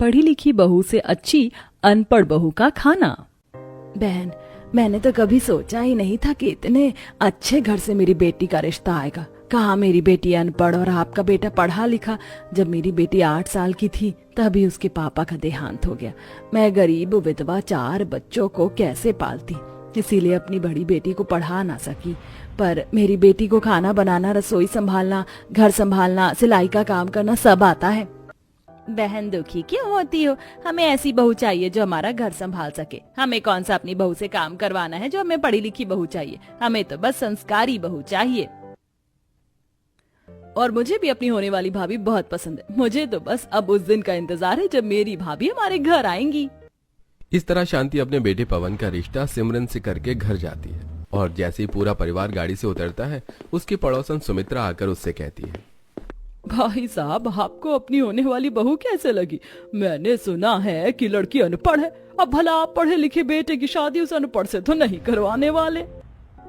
पढ़ी लिखी बहू से अच्छी अनपढ़ बहू का खाना। बहन, मैंने तो कभी सोचा ही नहीं था कि इतने अच्छे घर से मेरी बेटी का रिश्ता आएगा। कहाँ मेरी बेटी अनपढ़ और आपका बेटा पढ़ा लिखा। जब मेरी बेटी 8 साल की थी तभी उसके पापा का देहांत हो गया। मैं गरीब विधवा 4 बच्चों को कैसे पालती, इसीलिए अपनी बड़ी बेटी को पढ़ा ना सकी। पर मेरी बेटी को खाना बनाना, रसोई संभालना, घर संभालना, सिलाई का काम करना सब आता है। बहन दुखी क्यों होती हो? हमें ऐसी बहू चाहिए जो हमारा घर संभाल सके। हमें कौन सा अपनी बहू से काम करवाना है जो हमें पढ़ी लिखी बहू चाहिए। हमें तो बस संस्कारी बहू चाहिए। और मुझे भी अपनी होने वाली भाभी बहुत पसंद है। मुझे तो बस अब उस दिन का इंतजार है जब मेरी भाभी हमारे घर आएंगी। इस तरह शांति अपने बेटे पवन का रिश्ता सिमरन से करके घर जाती है और जैसे ही पूरा परिवार गाड़ी से उतरता है, उसकी पड़ोसन सुमित्रा आकर उससे कहती है, भाई साहब, आपको अपनी होने वाली बहू कैसे लगी? मैंने सुना है कि लड़की अनपढ़ है। अब भला आप पढ़े लिखे बेटे की शादी उस अनपढ़ से तो नहीं करवाने वाले?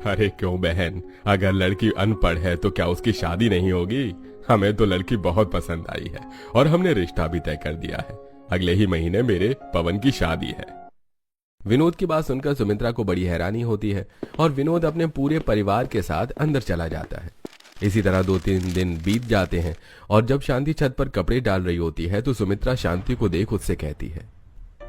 अरे क्यों बहन, अगर लड़की अनपढ़ है तो क्या उसकी शादी नहीं होगी? हमें तो लड़की बहुत पसंद आई है और हमने रिश्ता भी तय कर दिया है। अगले ही महीने मेरे पवन की शादी है। विनोद की बात सुनकर सुमित्रा को बड़ी हैरानी होती है और विनोद अपने पूरे परिवार के साथ अंदर चला जाता है। इसी तरह 2-3 दिन बीत जाते हैं और जब शांति छत पर कपड़े डाल रही होती है तो सुमित्रा शांति को देख उससे कहती है,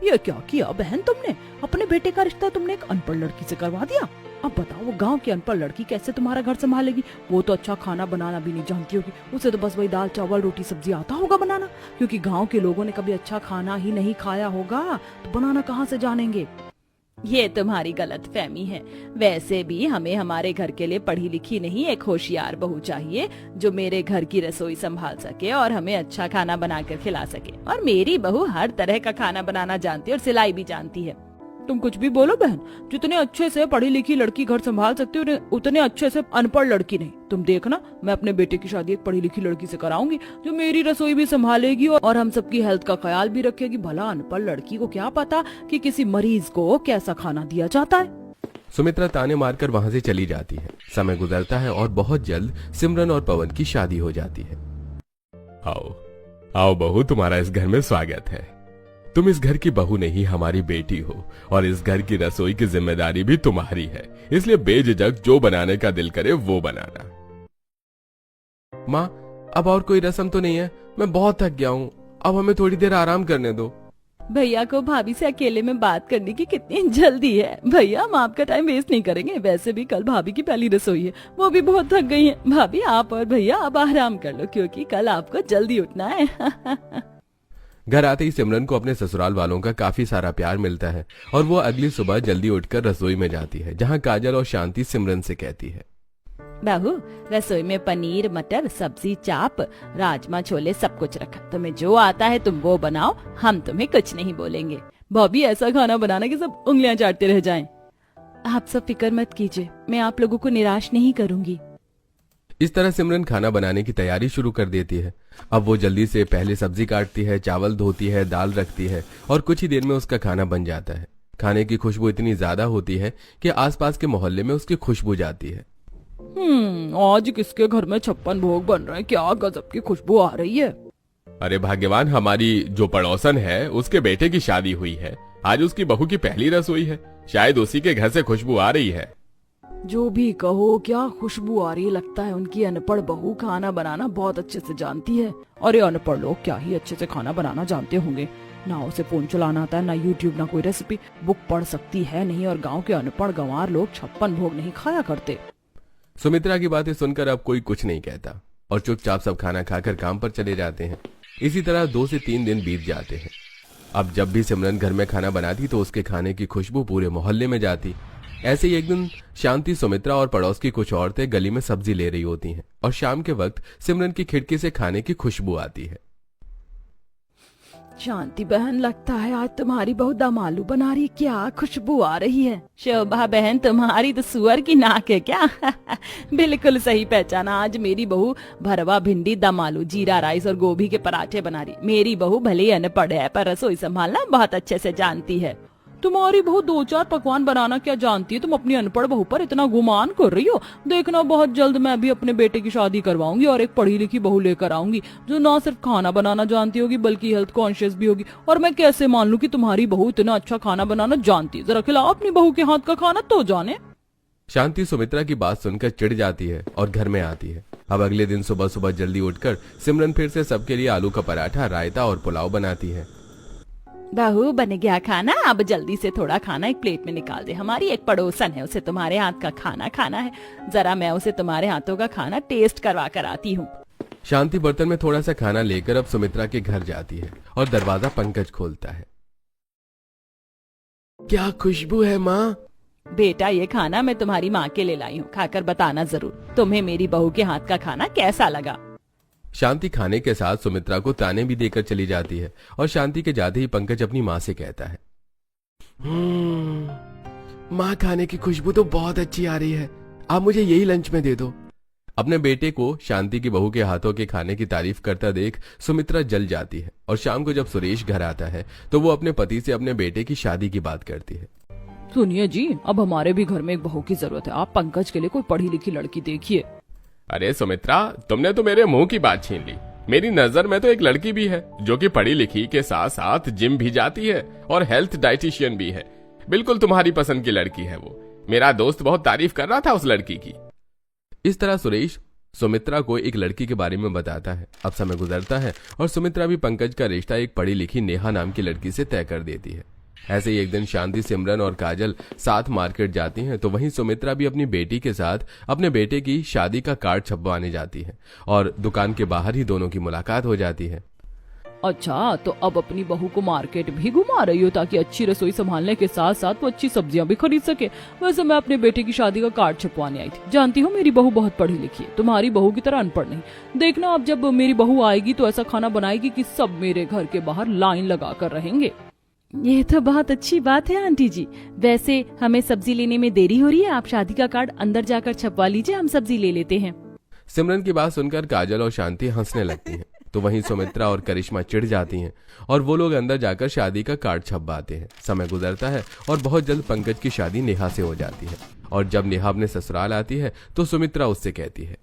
ये क्या किया बहन तुमने? अपने बेटे का रिश्ता तुमने एक अनपढ़ लड़की से करवा दिया। अब बताओ, वो गांव की अनपढ़ लड़की कैसे तुम्हारा घर संभालेगी? वो तो अच्छा खाना बनाना भी नहीं जानती होगी। उसे तो बस वही दाल चावल रोटी सब्जी आता होगा बनाना, क्योंकि गांव के लोगों ने कभी अच्छा खाना ही नहीं खाया होगा, तो बनाना कहाँ से जानेंगे? ये तुम्हारी गलत फहमी है। वैसे भी हमें हमारे घर के लिए पढ़ी लिखी नहीं, एक होशियार बहू चाहिए जो मेरे घर की रसोई संभाल सके और हमें अच्छा खाना बनाकर खिला सके। और मेरी बहू हर तरह का खाना बनाना जानती है और सिलाई भी जानती है। तुम कुछ भी बोलो बहन, जितने अच्छे से पढ़ी लिखी लड़की घर संभाल सकती है उतने अच्छे से अनपढ़ लड़की नहीं। तुम देखना, मैं अपने बेटे की शादी एक पढ़ी लिखी लड़की से कराऊंगी जो मेरी रसोई भी संभालेगी और हम सबकी हेल्थ का ख्याल भी रखेगी। भला अनपढ़ लड़की को क्या पता कि किसी मरीज को कैसा खाना दिया जाता है। सुमित्रा ताने मारकर वहां से चली जाती है। समय गुजरता है और बहुत जल्द सिमरन और पवन की शादी हो जाती है। आओ आओ बहू, तुम्हारा इस घर में स्वागत है। तुम इस घर की बहू नहीं, हमारी बेटी हो और इस घर की रसोई की जिम्मेदारी भी तुम्हारी है। इसलिए बेझिझक जो बनाने का दिल करे वो बनाना। माँ, अब और कोई रस्म तो नहीं है? मैं बहुत थक गया हूँ, अब हमें थोड़ी देर आराम करने दो। भैया को भाभी से अकेले में बात करने की कितनी जल्दी है। भैया, हम आपका टाइम वेस्ट नहीं करेंगे। वैसे भी कल भाभी की पहली रसोई है, वो भी बहुत थक गई है। भाभी, आप और भैया अब आराम कर लो क्योंकि कल आपको जल्दी उठना है। घर आते ही सिमरन को अपने ससुराल वालों का काफी सारा प्यार मिलता है और वो अगली सुबह जल्दी उठकर रसोई में जाती है, जहाँ काजल और शांति सिमरन से कहती है, बहू, रसोई में पनीर, मटर, सब्जी, चाप, राजमा, छोले सब कुछ रखा। तुम्हें जो आता है तुम वो बनाओ, हम तुम्हें कुछ नहीं बोलेंगे। भाभी, ऐसा खाना बनाना कि सब उंगलियां चाटते रह जाएं। आप सब फिक्र मत कीजिए, मैं आप लोगों को निराश नहीं करूंगी। इस तरह सिमरन खाना बनाने की तैयारी शुरू कर देती है। अब वो जल्दी से पहले सब्जी काटती है, चावल धोती है, दाल रखती है और कुछ ही देर में उसका खाना बन जाता है। खाने की खुशबू इतनी ज्यादा होती है कि आसपास के मोहल्ले में उसकी खुशबू जाती है। आज किसके घर में 56 भोग बन रहे हैं? क्या गजब की खुशबू आ रही है। अरे भाग्यवान, हमारी जो पड़ोसन है उसके बेटे की शादी हुई है। आज उसकी बहू की पहली रसोई है, शायद उसी के घर से खुशबू आ रही है। जो भी कहो, क्या खुशबू आ रही है। लगता है उनकी अनपढ़ बहू खाना बनाना बहुत अच्छे से जानती है। और ये अनपढ़ लोग क्या ही अच्छे से खाना बनाना जानते होंगे। ना उसे फोन चलाना आता है, ना यूट्यूब, ना कोई रेसिपी बुक पढ़ सकती है नहीं। और गांव के अनपढ़ गंवार लोग 56 भोग नहीं खाया करते। सुमित्रा की बातें सुनकर अब कोई कुछ नहीं कहता और चुपचाप सब खाना खाकर काम पर चले जाते हैं। इसी तरह 2 से 3 दिन बीत जाते हैं। अब जब भी सिमरन घर में खाना बनाती तो उसके खाने की खुशबू पूरे मोहल्ले में जाती। ऐसे ही एक दिन शांति, सुमित्रा और पड़ोस की कुछ औरतें गली में सब्जी ले रही होती हैं और शाम के वक्त सिमरन की खिड़की से खाने की खुशबू आती है। शांति बहन, लगता है आज तुम्हारी बहू दम आलू बना रही। क्या खुशबू आ रही है। शोभा बहन, तुम्हारी तो सुअर की नाक है क्या? बिल्कुल सही पहचाना। आज मेरी बहू भरवा भिंडी, दम आलू, जीरा राइस और गोभी के पराठे बना रही। मेरी बहू भले ही अनपढ़ है पर रसोई संभालना बहुत अच्छे से जानती है। तुम्हारी बहू 2-4 पकवान बनाना क्या जानती है? तुम अपनी अनपढ़ बहू पर इतना गुमान कर रही हो। देखना बहुत जल्द मैं भी अपने बेटे की शादी करवाऊंगी और एक पढ़ी लिखी बहू लेकर आऊंगी जो ना सिर्फ खाना बनाना जानती होगी बल्कि हेल्थ कॉन्शियस भी होगी। और मैं कैसे मान लूं कि तुम्हारी बहू इतना अच्छा खाना बनाना जानती है? जरा खिलाओ अपनी बहू के हाथ का खाना तो जाने। शांति सुमित्रा की बात सुनकर चिढ़ जाती है और घर में आती है। अब अगले दिन सुबह सुबह जल्दी उठकर सिमरन फिर से सबके लिए आलू का पराठा, रायता और पुलाव बनाती है। बहू बन गया खाना, अब जल्दी से थोड़ा खाना एक प्लेट में निकाल दे। हमारी एक पड़ोसन है, उसे तुम्हारे हाथ का खाना खाना है। जरा मैं उसे तुम्हारे हाथों का खाना टेस्ट करवा कर आती हूँ। शांति बर्तन में थोड़ा सा खाना लेकर अब सुमित्रा के घर जाती है और दरवाजा पंकज खोलता है। क्या खुशबू है माँ? बेटा ये खाना मैं तुम्हारी माँ के लिए लाई हूँ, खाकर बताना जरूर तुम्हें मेरी बहू के हाथ का खाना कैसा लगा। शांति खाने के साथ सुमित्रा को ताने भी देकर चली जाती है और शांति के जाते ही पंकज अपनी माँ से कहता है, माँ खाने की खुशबू तो बहुत अच्छी आ रही है, आप मुझे यही लंच में दे दो। अपने बेटे को शांति की बहू के हाथों के खाने की तारीफ करता देख सुमित्रा जल जाती है और शाम को जब सुरेश घर आता है तो वो अपने पति से अपने बेटे की शादी की बात करती है। सुनिए जी, अब हमारे भी घर में एक बहू की जरूरत है। आप पंकज के लिए कोई पढ़ी लिखी लड़की देखिए। अरे सुमित्रा, तुमने तो मेरे मुंह की बात छीन ली। मेरी नजर में तो एक लड़की भी है जो कि पढ़ी लिखी के साथ साथ जिम भी जाती है और हेल्थ डाइटिशियन भी है। बिल्कुल तुम्हारी पसंद की लड़की है वो। मेरा दोस्त बहुत तारीफ कर रहा था उस लड़की की। इस तरह सुरेश सुमित्रा को एक लड़की के बारे में बताता है। अब समय गुजरता है और सुमित्रा भी पंकज का रिश्ता एक पढ़ी लिखी नेहा नाम की लड़की से तय कर देती है। ऐसे ही एक दिन शांति, सिमरन और काजल साथ मार्केट जाती हैं तो वहीं सुमित्रा भी अपनी बेटी के साथ अपने बेटे की शादी का कार्ड छपवाने जाती है और दुकान के बाहर ही दोनों की मुलाकात हो जाती है। अच्छा, तो अब अपनी बहू को मार्केट भी घुमा रही हो ताकि अच्छी रसोई संभालने के साथ साथ वो अच्छी सब्जियां भी खरीद सके। वैसे मैं अपने बेटे की शादी का कार्ड छपवाने आई थी। जानती हूँ मेरी बहू बहुत पढ़ी लिखी है, तुम्हारी बहू की तरह अनपढ़ नहीं। देखना अब जब मेरी बहू आएगी तो ऐसा खाना बनाएगी कि सब मेरे घर के बाहर लाइन लगा कर रहेंगे। ये तो बहुत अच्छी बात है आंटी जी। वैसे हमें सब्जी लेने में देरी हो रही है, आप शादी का कार्ड अंदर जाकर छपवा लीजिए, हम सब्जी ले लेते हैं। सिमरन की बात सुनकर काजल और शांति हंसने लगती हैं तो वहीं सुमित्रा और करिश्मा चिढ़ जाती हैं और वो लोग अंदर जाकर शादी का कार्ड छपवाते हैं। समय गुजरता है और बहुत जल्द पंकज की शादी नेहा से हो जाती है और जब नेहा अपने ससुराल आती है तो सुमित्रा उससे कहती है,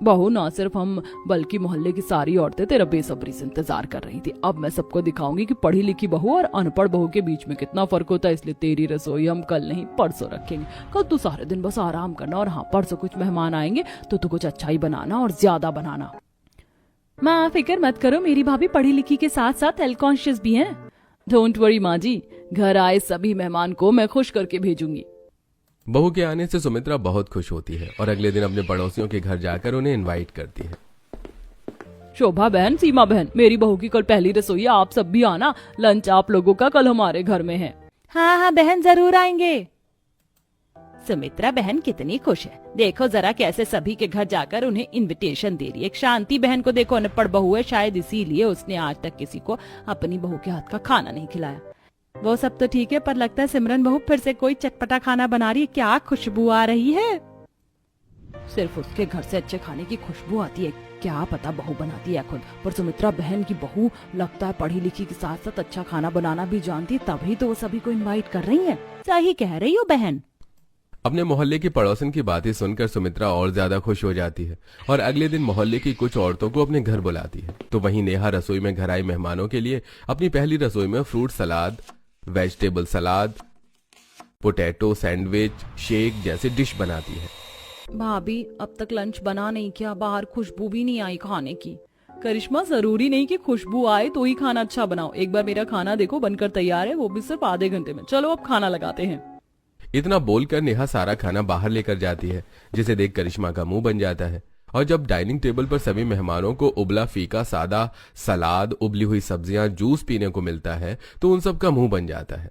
बहू, ना सिर्फ हम बल्कि मोहल्ले की सारी औरतें तेरा बेसब्री से इंतजार कर रही थी। अब मैं सबको दिखाऊंगी कि पढ़ी लिखी बहू और अनपढ़ बहू के बीच में कितना फर्क होता है। इसलिए तेरी रसोई हम कल नहीं परसों रखेंगे। कल तू सारे दिन बस आराम करना और हाँ, परसों कुछ मेहमान आएंगे तो तू कुछ अच्छा ही बनाना और ज्यादा बनाना। माँ फिक्र मत करो, मेरी भाभी पढ़ी लिखी के साथ साथ हेल्थ कॉन्शियस भी हैं। डोंट वरी माँ जी, घर आए सभी मेहमान को मैं खुश करके भेजूंगी। बहू के आने से सुमित्रा बहुत खुश होती है और अगले दिन अपने पड़ोसियों के घर जाकर उन्हें इनवाइट करती है। शोभा बहन, सीमा बहन, मेरी बहू की कल पहली रसोई है, आप सब भी आना। लंच आप लोगों का कल हमारे घर में है। हाँ हाँ बहन, जरूर आएंगे। सुमित्रा बहन कितनी खुश है, देखो जरा कैसे सभी के घर जाकर उन्हें इनविटेशन दे रही है। एक शांति बहन को देखो, अनपढ़ बहू है, शायद इसीलिए उसने आज तक किसी को अपनी बहू के हाथ का खाना नहीं खिलाया। वो सब तो ठीक है, पर लगता है सिमरन बहू फिर से कोई चटपटा खाना बना रही है। क्या खुशबू आ रही है। सिर्फ उसके घर से अच्छे खाने की खुशबू आती है, क्या पता बहू बनाती है खुद। पर सुमित्रा बहन की बहू लगता है पढ़ी लिखी के साथ साथ अच्छा खाना बनाना भी जानती है, तभी तो वो सभी को इनवाइट कर रही है। सही कह रही हो बहन। अपने मोहल्ले की पड़ोसन की बातें सुनकर सुमित्रा और ज्यादा खुश हो जाती है और अगले दिन मोहल्ले की कुछ औरतों को अपने घर बुलाती है। तो वहीं नेहा रसोई में घर आए मेहमानों के लिए अपनी पहली रसोई में फ्रूट सलाद, वेजिटेबल सलाद, पोटैटो सैंडविच, शेक जैसे डिश बनाती है। भाभी अब तक लंच बना नहीं किया, बाहर खुशबू भी नहीं आई खाने की। करिश्मा, जरूरी नहीं कि खुशबू आए तो ही खाना अच्छा बनाओ। एक बार मेरा खाना देखो, बनकर तैयार है, वो भी सिर्फ आधे घंटे में। चलो अब खाना लगाते हैं। इतना बोलकर नेहा सारा खाना बाहर लेकर जाती है, जिसे देख करिश्मा का मुंह बन जाता है। और जब डाइनिंग टेबल पर सभी मेहमानों को उबला फीका सादा सलाद, उबली हुई सब्जियां, जूस पीने को मिलता है तो उन सब का मुंह बन जाता है।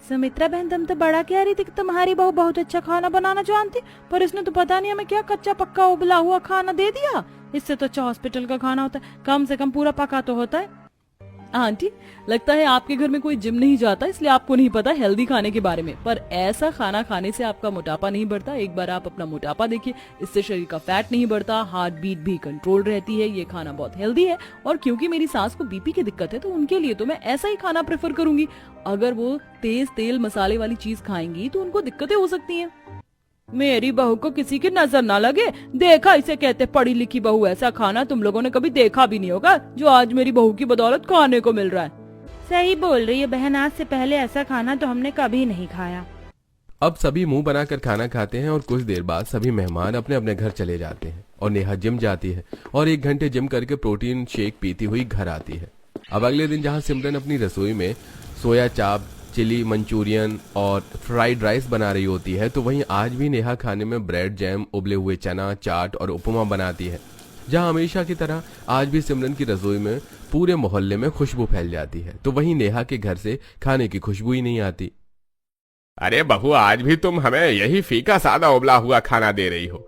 सुमित्रा बहन, तुम तो बड़ा कह रही थी कि तुम्हारी बहू बहुत अच्छा खाना बनाना जानती, पर इसने तो पता नहीं हमें क्या कच्चा पक्का उबला हुआ खाना दे दिया। इससे तो अच्छा हॉस्पिटल का खाना होता है, कम से कम पूरा पका तो होता है। आंटी, लगता है आपके घर में कोई जिम नहीं जाता, इसलिए आपको नहीं पता हेल्दी खाने के बारे में। पर ऐसा खाना खाने से आपका मोटापा नहीं बढ़ता। एक बार आप अपना मोटापा देखिए, इससे शरीर का फैट नहीं बढ़ता, हार्ट बीट भी कंट्रोल रहती है। ये खाना बहुत हेल्दी है। और क्योंकि मेरी सास को बीपी की दिक्कत है, तो उनके लिए तो मैं ऐसा ही खाना प्रेफर करूंगी। अगर वो तेज तेल मसाले वाली चीज खाएंगी तो उनको दिक्कतें हो सकती हैं। मेरी बहू को किसी की नजर ना लगे, देखा इसे कहते पढ़ी लिखी बहू। ऐसा खाना तुम लोगों ने कभी देखा भी नहीं होगा जो आज मेरी बहू की बदौलत खाने को मिल रहा है। सही बोल रही है बहन, आज से पहले ऐसा खाना तो हमने कभी नहीं खाया। अब सभी मुंह बनाकर खाना खाते हैं और कुछ देर बाद सभी मेहमान अपने अपने घर चले जाते हैं और नेहा जिम जाती है और 1 घंटे जिम करके प्रोटीन शेक पीती हुई घर आती है। अब अगले दिन जहां सिमरन अपनी रसोई में सोया चाप, चिली मंचूरियन और फ्राइड राइस बना रही होती है, तो वहीं आज भी नेहा खाने में ब्रेड, जैम, उबले हुए चना, चाट और उपमा बनाती है। जहां हमेशा की तरह आज भी सिमरन की रसोई में पूरे मोहल्ले में खुशबू फैल जाती है, तो वहीं नेहा के घर से खाने की खुशबू ही नहीं आती। अरे बहू, आज भी तुम हमें यही फीका सादा उबला हुआ खाना दे रही हो।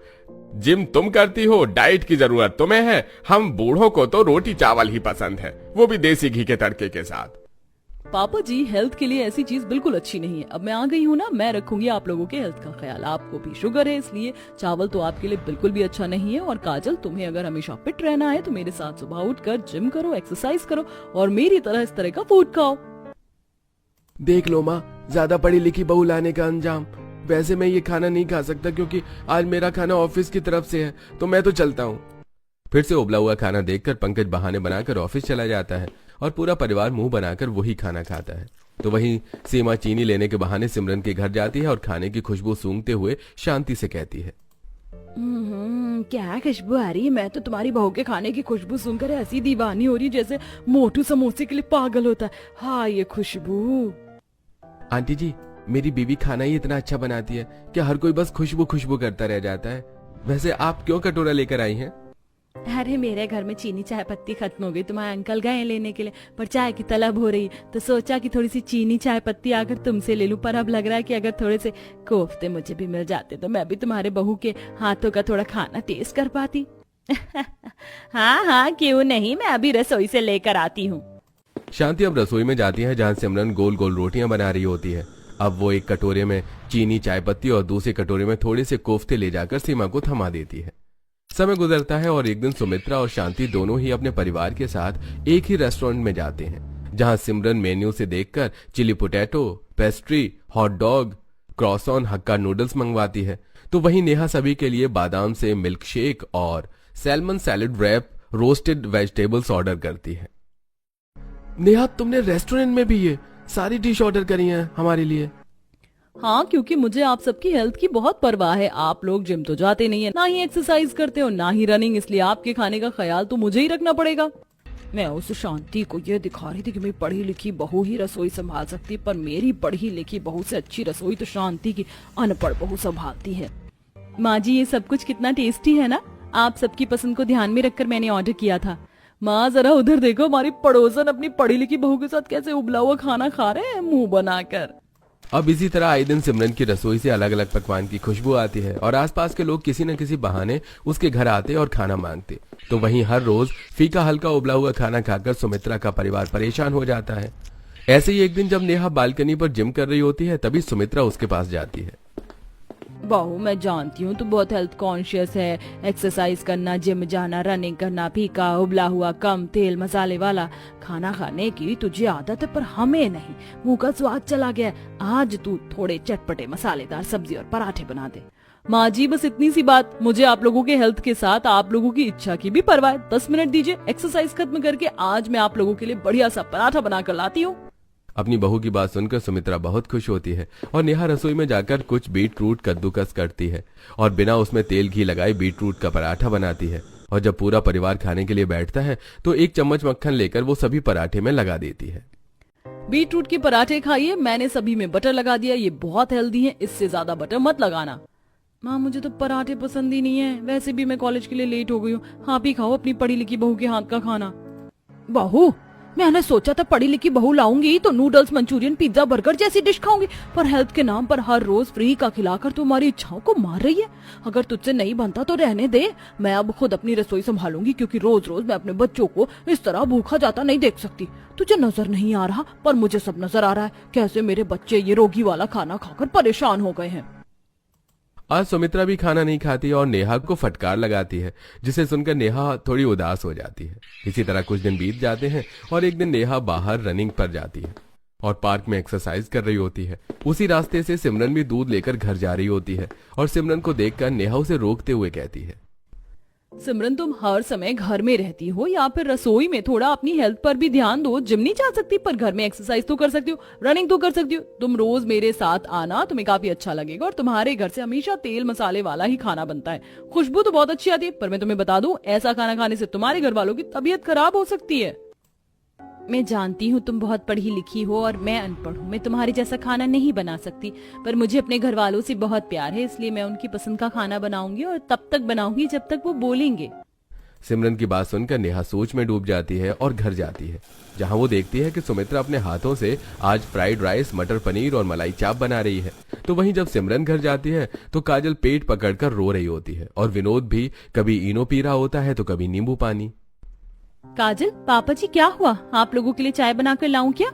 जिम तुम करती हो, डाइट की जरूरत तुम्हें है। हम बूढ़ों को तो रोटी चावल ही पसंद है, वो भी देसी घी के तड़के के साथ। पापा जी, हेल्थ के लिए ऐसी चीज बिल्कुल अच्छी नहीं है। अब मैं आ गई हूँ ना, मैं रखूंगी आप लोगों के हेल्थ का ख्याल। आपको भी शुगर है, इसलिए चावल तो आपके लिए बिल्कुल भी अच्छा नहीं है। और काजल, तुम्हें अगर हमेशा फिट रहना है तो मेरे साथ सुबह उठकर जिम करो, एक्सरसाइज करो और मेरी तरह इस तरह का फूड खाओ। देख लो माँ, ज्यादा पढ़ी लिखी बहू लाने का अंजाम। वैसे मैं ये खाना नहीं खा सकता क्योंकि आज मेरा खाना ऑफिस की तरफ से है, तो मैं तो चलता हूँ। फिर से उबला हुआ खाना देखकर पंकज बहाने बनाकर ऑफिस चला जाता है और पूरा परिवार मुंह बनाकर वही खाना खाता है। तो वहीं सीमा चीनी लेने के बहाने सिमरन के घर जाती है और खाने की खुशबू सूंघते हुए शांति से कहती है, क्या खुशबू आ रही है। मैं तो तुम्हारी बहू के खाने की खुशबू सुनकर ऐसी दीवानी हो रही है जैसे मोटू समोसे के लिए पागल होता है। हाँ, ये खुशबू। आंटी जी, मेरी बीवी खाना ही इतना अच्छा बनाती है कि हर कोई बस खुशबू खुशबू करता रह जाता है। वैसे आप क्यों कटोरा लेकर आई हैं? अरे, मेरे घर में चीनी चाय पत्ती खत्म हो गई। तुम्हारे अंकल गए लेने के लिए, पर चाय की तलब हो रही, तो सोचा कि थोड़ी सी चीनी चाय पत्ती आकर तुमसे ले लूं। पर अब लग रहा है कि अगर थोड़े से कोफ्ते मुझे भी मिल जाते तो मैं भी तुम्हारे बहू के हाथों का थोड़ा खाना टेस्ट कर पाती। हाँ हाँ, क्यों नहीं, मैं अभी रसोई से लेकर आती हूँ। शांति अब रसोई में जाती है जहाँ सिमरन गोल गोल रोटियां बना रही होती है। अब वो एक कटोरे में चीनी चाय पत्ती और दूसरे कटोरे में थोड़े से कोफ्ते ले जाकर सीमा को थमा देती है। समय गुजरता है और एक दिन सुमित्रा और शांति दोनों ही अपने परिवार के साथ एक ही रेस्टोरेंट में जाते हैं, जहां सिमरन मेन्यू से देखकर chilli potato, pastry, hot dog, croissant, hakka noodles मंगवाती है। तो वहीं नेहा सभी के लिए बादाम से मिल्क शेक और salmon salad wrap, roasted vegetables order करती है। नेहा, तुमने रेस्टोरेंट में भी ये सारी डिश ऑर्डर करी हैं हमारे लिए? हाँ, क्योंकि मुझे आप सबकी हेल्थ की बहुत परवाह है। आप लोग जिम तो जाते नहीं है, ना ही एक्सरसाइज करते हो, ना ही रनिंग, इसलिए आपके खाने का ख्याल तो मुझे ही रखना पड़ेगा। मैं उस शांति को ये दिखा रही थी कि मेरी पढ़ी लिखी बहू ही रसोई संभाल सकती है, पर मेरी पढ़ी लिखी बहू से अच्छी रसोई तो शांति की अनपढ़ बहू संभालती है। माँ जी, ये सब कुछ कितना टेस्टी है ना। आप सबकी पसंद को ध्यान में रखकर मैंने ऑर्डर किया था। माँ, जरा उधर देखो, हमारी पड़ोसन अपनी पढ़ी लिखी बहू के साथ कैसे उबला हुआ खाना खा रहे हैं मुंह बनाकर। अब इसी तरह आए दिन सिमरन की रसोई से अलग अलग पकवान की खुशबू आती है और आसपास के लोग किसी न किसी बहाने उसके घर आते और खाना मांगते। तो वहीं हर रोज फीका हल्का उबला हुआ खाना खाकर सुमित्रा का परिवार परेशान हो जाता है। ऐसे ही एक दिन जब नेहा बालकनी पर जिम कर रही होती है, तभी सुमित्रा उसके पास जाती है। बहू, मैं जानती हूँ तू बहुत हेल्थ कॉन्शियस है। एक्सरसाइज करना, जिम जाना, रनिंग करना, फीका उबला हुआ कम तेल मसाले वाला खाना खाने की तुझे आदत है, पर हमें नहीं। मुंह का स्वाद चला गया। आज तू थोड़े चटपटे मसालेदार सब्जी और पराठे बना दे। माँ जी, बस इतनी सी बात। मुझे आप लोगों के हेल्थ के साथ आप लोगों की इच्छा की भी परवाह है। 10 मिनट दीजिए, एक्सरसाइज खत्म करके आज मैं आप लोगों के लिए बढ़िया सा पराठा बनाकर लाती हूँ। अपनी बहू की बात सुनकर सुमित्रा बहुत खुश होती है और नेहा रसोई में जाकर कुछ बीट रूट कद्दूकस करती है और बिना उसमें तेल घी लगाए बीट रूट का पराठा बनाती है। और जब पूरा परिवार खाने के लिए बैठता है तो 1 चम्मच मक्खन लेकर वो सभी पराठे में लगा देती है। बीट रूट के पराठे खाइए, मैंने सभी में बटर लगा दिया, ये बहुत हेल्दी है, इससे ज्यादा बटर मत लगाना। माँ, मुझे तो पराठे पसंद ही नहीं है। वैसे भी मैं कॉलेज के लिए लेट हो गई हूँ। आप ही खाओ अपनी पढ़ी लिखी बहू के हाथ का खाना। बहू, मैंने सोचा था पढ़ी लिखी बहू लाऊंगी तो नूडल्स, मंचूरियन, पिज्जा, बर्गर जैसी डिश खाऊंगी, पर हेल्थ के नाम पर हर रोज फ्री का खिलाकर तू हमारी इच्छाओं को मार रही है। अगर तुझसे नहीं बनता तो रहने दे, मैं अब खुद अपनी रसोई संभालूंगी, क्योंकि रोज रोज मैं अपने बच्चों को इस तरह भूखा जाता नहीं देख सकती। तुझे नजर नहीं आ रहा, पर मुझे सब नजर आ रहा है, कैसे मेरे बच्चे ये रोगी वाला खाना खाकर परेशान हो गए हैं। आज सुमित्रा भी खाना नहीं खाती और नेहा को फटकार लगाती है, जिसे सुनकर नेहा थोड़ी उदास हो जाती है। इसी तरह कुछ दिन बीत जाते हैं और एक दिन नेहा बाहर रनिंग पर जाती है और पार्क में एक्सरसाइज कर रही होती है। उसी रास्ते से सिमरन भी दूध लेकर घर जा रही होती है और सिमरन को देखकर नेहा उसे रोकते हुए कहती है, सिमरन, तुम हर समय घर में रहती हो या फिर रसोई में? थोड़ा अपनी हेल्थ पर भी ध्यान दो। जिम नहीं जा सकती पर घर में एक्सरसाइज तो कर सकती हो, रनिंग तो कर सकती हो। तुम रोज मेरे साथ आना, तुम्हें काफी अच्छा लगेगा। और तुम्हारे घर से हमेशा तेल मसाले वाला ही खाना बनता है। खुशबू तो बहुत अच्छी आती है, पर मैं तुम्हें बता दूं, ऐसा खाना खाने से तुम्हारे घर वालों की तबीयत खराब हो सकती है। मैं जानती हूँ तुम बहुत पढ़ी लिखी हो और मैं अनपढ़ हूँ, मैं तुम्हारे जैसा खाना नहीं बना सकती, पर मुझे अपने घर वालों से बहुत प्यार है, इसलिए मैं उनकी पसंद का खाना बनाऊंगी और तब तक बनाऊंगी जब तक वो बोलेंगे। सिमरन की बात सुनकर नेहा सोच में डूब जाती है और घर जाती है, जहां वो देखती है कि सुमित्रा अपने हाथों से आज फ्राइड राइस, मटर पनीर और मलाई चाप बना रही है। तो वहीं जब सिमरन घर जाती है तो काजल पेट पकड़कर रो रही होती है और विनोद भी कभी इनो पी रहा होता है तो कभी नींबू पानी। काजल, पापा जी क्या हुआ? आप लोगों के लिए चाय बनाकर लाऊं क्या?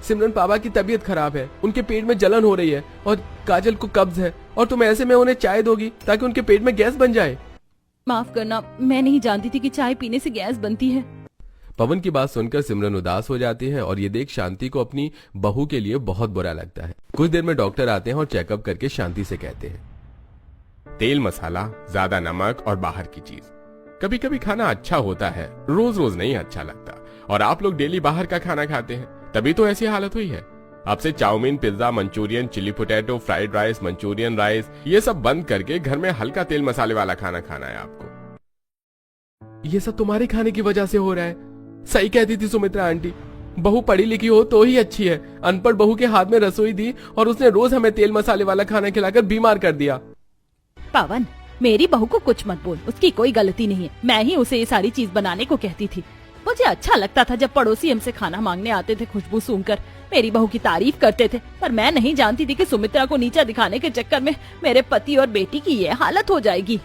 सिमरन, पापा की तबीयत खराब है, उनके पेट में जलन हो रही है और काजल को कब्ज है, और तुम ऐसे में उन्हें चाय दोगी ताकि उनके पेट में गैस बन जाए। माफ करना, मैं नहीं जानती थी कि चाय पीने से गैस बनती है। पवन की बात सुनकर सिमरन उदास हो जाती है और ये देख शांति को अपनी बहू के लिए बहुत बुरा लगता है। कुछ देर में डॉक्टर आते हैं और चेकअप करके शांति से कहते हैं, तेल मसाला, ज्यादा नमक और बाहर की चीज। कभी कभी खाना अच्छा होता है, रोज रोज नहीं अच्छा लगता। और आप लोग डेली बाहर का खाना खाते हैं, तभी तो ऐसी हालत हुई है। अब से chowmein, pizza, manchurian, chilli potato, fried rice, manchurian rice, ये सब बंद करके घर में हल्का तेल मसाले वाला खाना खाना है आपको। ये सब तुम्हारे खाने की वजह से हो रहा है। सही कहती थी सुमित्रा आंटी, बहू पढ़ी लिखी हो तो ही अच्छी है। अनपढ़ बहू के हाथ में रसोई दी और उसने रोज हमें तेल मसाले वाला खाना खिलाकर बीमार कर दिया। पवन, मेरी बहू को कुछ मत बोल, उसकी कोई गलती नहीं है। मैं ही उसे ये सारी चीज बनाने को कहती थी। मुझे अच्छा लगता था जब पड़ोसी हमसे खाना मांगने आते थे, खुशबू सूंघकर मेरी बहू की तारीफ करते थे, पर मैं नहीं जानती थी कि सुमित्रा को नीचा दिखाने के चक्कर में मेरे पति और बेटी की ये हालत हो जाएगी।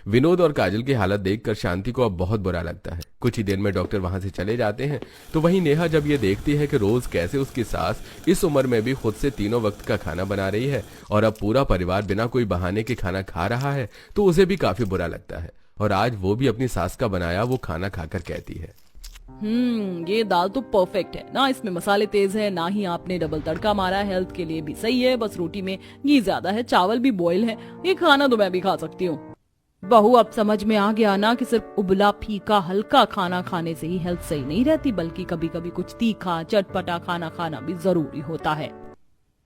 विनोद और काजल की हालत देखकर शांति को अब बहुत बुरा लगता है। कुछ ही देर में डॉक्टर वहां से चले जाते हैं। तो वहीं नेहा जब ये देखती है कि रोज कैसे उसकी सास इस उम्र में भी खुद से तीनों वक्त का खाना बना रही है और अब पूरा परिवार बिना कोई बहाने के खाना खा रहा है, तो उसे भी काफी बुरा लगता है। और आज वो भी अपनी सास का बनाया वो खाना खाकर कहती है, ये दाल तो परफेक्ट है ना, इसमें मसाले तेज है, ना ही आपने डबल तड़का मारा, हेल्थ के लिए भी सही है। बस रोटी में घी ज्यादा है, चावल भी बॉयल है, ये खाना तो मैं भी खा सकती हूँ। बहू, अब समझ में आ गया ना कि सिर्फ उबला फीका हल्का खाना खाने से ही हेल्थ सही नहीं रहती, बल्कि कभी कभी कुछ तीखा चटपटा खाना खाना भी जरूरी होता है।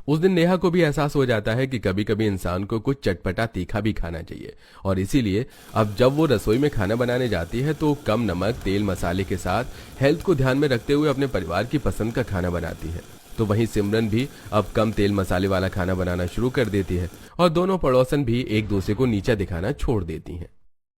उस दिन नेहा को भी एहसास हो जाता है कि कभी कभी इंसान को कुछ चटपटा तीखा भी खाना चाहिए, और इसीलिए अब जब वो रसोई में खाना बनाने जाती है तो कम नमक, तेल, मसाले के साथ हेल्थ को ध्यान में रखते हुए अपने परिवार की पसंद का खाना बनाती है। तो वहीं सिमरन भी अब कम तेल मसाले वाला खाना बनाना शुरू कर देती है और दोनों पड़ोसन भी एक दूसरे को नीचा दिखाना छोड़ देती हैं।